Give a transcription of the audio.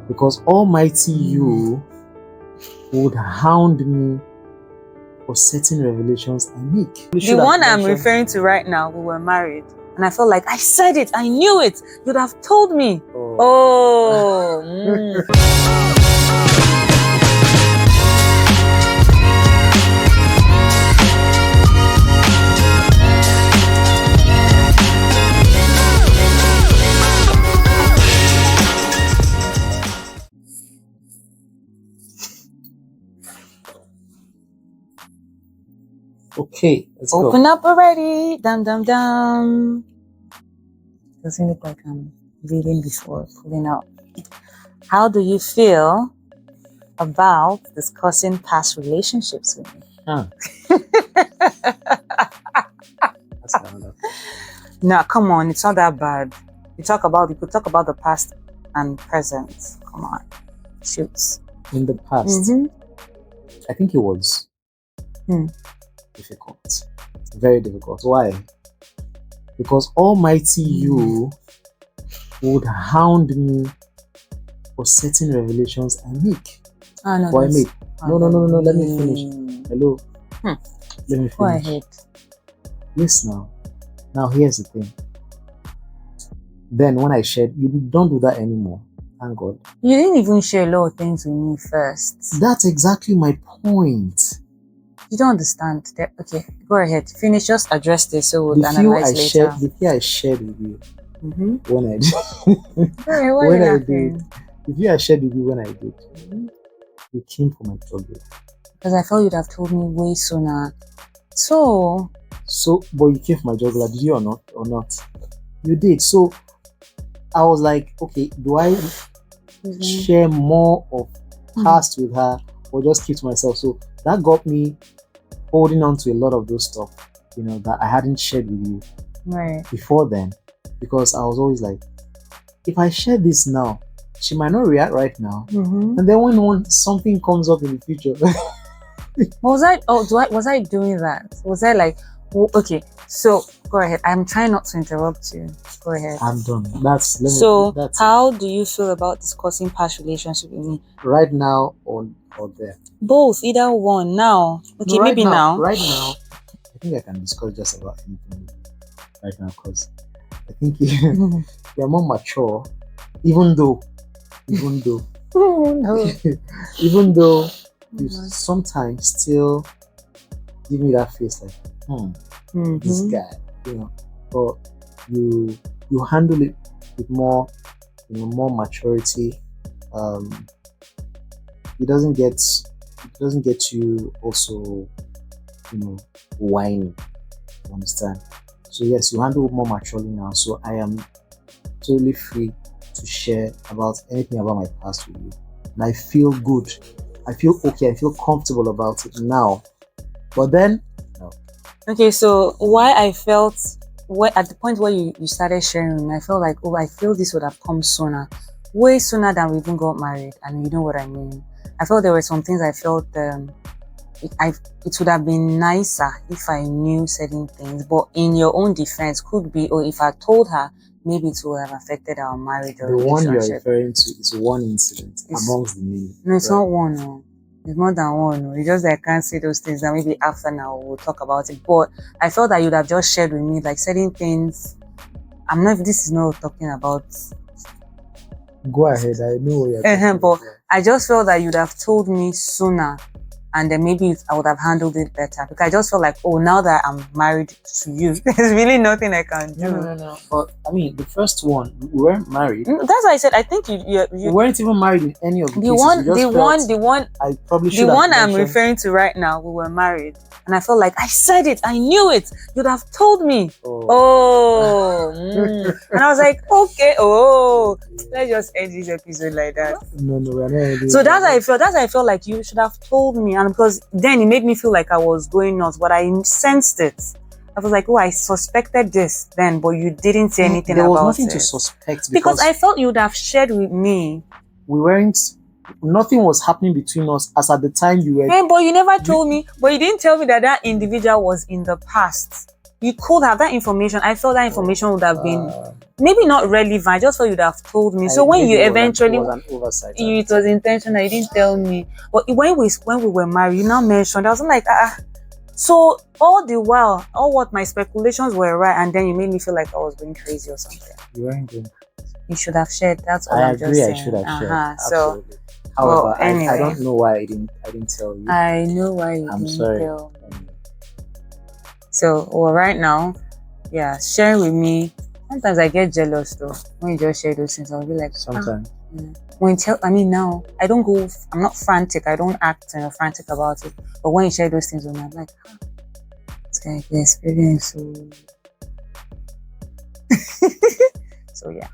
Because Almighty you would hound me for certain revelations I make. The one I'm referring to right now, we were married. And I felt like I said it, I knew it. You'd have told me. Okay, let's Open go. up already. Dum dum dum. Doesn't look like I'm reading before pulling out. How do you feel about discussing past relationships with me? That's another. Nah, come on, it's not that bad. We could talk about the past and present. Come on. Shoots. In the past, I think it was difficult. Very difficult. Why? Because Almighty you would hound me for certain revelations I make. No, Or I made. No. Let me finish. Hello. Let me finish. Go ahead. Yes, now. Now here's the thing. Then when I shared, you don't do that anymore. Thank God. You didn't even share a lot of things with me first. That's exactly my point. You don't understand. Okay, go ahead. Finish. Just address this so we'll analyze later. The few I shared with you when I did. The few I shared with you when I did. You came for my trouble. Because I felt you'd have told me way sooner. So, but you came for my jugular, did you or not? You did. So I was like, okay, do I share more of past with her or just keep to myself? So that got me holding on to a lot of those stuff, that I hadn't shared with you before then, because I was always like, if I share this now, she might not react right now, and then when something comes up in the future. Was I doing that? Was I like, okay, so go ahead. I'm trying not to interrupt you. Go ahead. I'm done. How do you feel about discussing past relationship with me? Right now or there? Both, either one. Now. Okay, no, maybe now. Right now, I think I can discuss just about anything right now, because I think you're more mature, even though even though you sometimes still give me that face like, this guy, but you handle it with more maturity. It doesn't get you also, whiny. You understand? So yes, you handle it more maturely now. So I am totally free to share about anything about my past with you, and I feel good. I feel okay. I feel comfortable about it now. But then, no. Okay, so why I felt at the point where you started sharing, I felt like, I feel this would have come sooner, way sooner than we even got married, and you know what I mean. I felt there were some things I felt it would have been nicer if I knew certain things, but in your own defense, could be, or if I told her, maybe it would have affected our marriage or relationship. The one you're referring to is one incident amongst the many. No, it's not one. No. It's more than one. No. It's just that I can't say those things, and maybe after now we'll talk about it. But I felt that you'd have just shared with me like certain things. This is not talking about. Go ahead, I know what you're talking about. But I just felt that you'd have told me sooner, and then maybe I would have handled it better, because I just felt like, now that I'm married to you, there's really nothing I can do. No. But I mean, the first one, we weren't married. That's why I said I think you weren't even married in any of the cases. I probably should have. The one I'm referring to right now, we were married, and I felt like I said it, I knew it. You'd have told me. And I was like, okay, let's just end this episode like that. No, we're not ending. So that's how I felt like you should have told me, and because then it made me feel like I was going nuts, but I sensed it. I was like, I suspected this then, but you didn't say anything about it. There was nothing to suspect, because I felt you would have shared with me. Nothing was happening between us as at the time you were. But you never told me. But you didn't tell me that individual was in the past. you could have that information. I felt that information would have been Uh, maybe not relevant. I just thought you'd have told me. So when maybe you it eventually, was an oversight. it was intentional. You didn't tell me. But when we were married, you now mentioned. I was like, So all the while, all what my speculations were right, and then you made me feel like I was going crazy or something. You weren't doing. You should have shared. That's all I I'm agree. just saying. I should have shared. So, Absolutely. However, well, anyway. I don't know why I didn't tell you. I know why you I'm didn't sorry. tell me. So, well, right now, yeah, sharing with me. Sometimes I get jealous though when you just share those things. I'll be like, Sometimes. Now I don't go. I'm not frantic. I don't act frantic about it. But when you share those things with me, I'm like, it's like the experience. So, so yeah.